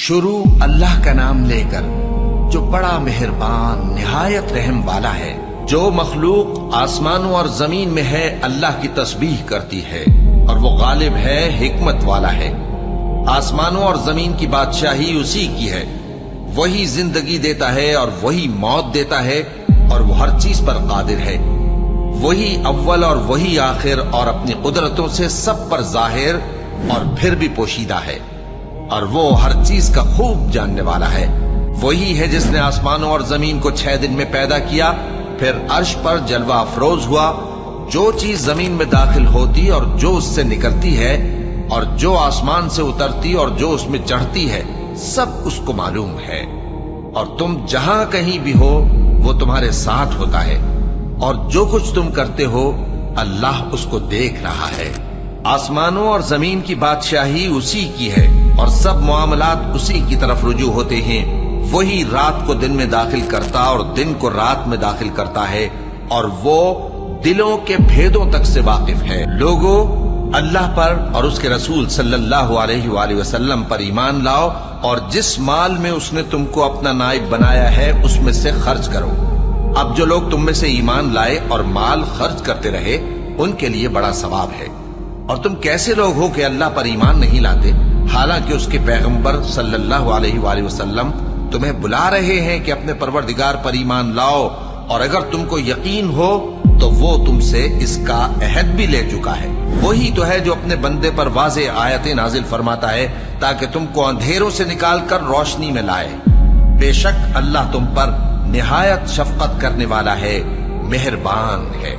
شروع اللہ کا نام لے کر جو بڑا مہربان نہایت رحم والا ہے۔ جو مخلوق آسمانوں اور زمین میں ہے اللہ کی تسبیح کرتی ہے اور وہ غالب ہے، حکمت والا ہے۔ آسمانوں اور زمین کی بادشاہی اسی کی ہے، وہی زندگی دیتا ہے اور وہی موت دیتا ہے اور وہ ہر چیز پر قادر ہے۔ وہی اول اور وہی آخر اور اپنی قدرتوں سے سب پر ظاہر اور پھر بھی پوشیدہ ہے، اور وہ ہر چیز کا خوب جاننے والا ہے۔ وہی ہے جس نے آسمانوں اور زمین کو 6 دن میں پیدا کیا، پھر عرش پر جلوہ افروز ہوا۔ جو چیز زمین میں داخل ہوتی اور جو اس سے نکلتی ہے اور جو آسمان سے اترتی اور جو اس میں چڑھتی ہے، سب اس کو معلوم ہے۔ اور تم جہاں کہیں بھی ہو وہ تمہارے ساتھ ہوتا ہے، اور جو کچھ تم کرتے ہو اللہ اس کو دیکھ رہا ہے۔ آسمانوں اور زمین کی بادشاہی اسی کی ہے اور سب معاملات اسی کی طرف رجوع ہوتے ہیں۔ وہی رات کو دن میں داخل کرتا اور دن کو رات میں داخل کرتا ہے، اور وہ دلوں کے بھیدوں تک سے واقف ہے۔ لوگوں، اللہ پر اور اس کے رسول صلی اللہ علیہ وآلہ وسلم پر ایمان لاؤ، اور جس مال میں اس نے تم کو اپنا نائب بنایا ہے اس میں سے خرچ کرو۔ اب جو لوگ تم میں سے ایمان لائے اور مال خرچ کرتے رہے ان کے لیے بڑا ثواب ہے۔ اور تم کیسے لوگ ہو کہ اللہ پر ایمان نہیں لاتے، حالانکہ اس کے پیغمبر صلی اللہ علیہ وآلہ وسلم تمہیں بلا رہے ہیں کہ اپنے پروردگار پر ایمان لاؤ، اور اگر تم کو یقین ہو تو وہ تم سے اس کا عہد بھی لے چکا ہے۔ وہی تو ہے جو اپنے بندے پر واضح آیتیں نازل فرماتا ہے تاکہ تم کو اندھیروں سے نکال کر روشنی میں لائے۔ بے شک اللہ تم پر نہایت شفقت کرنے والا ہے، مہربان ہے۔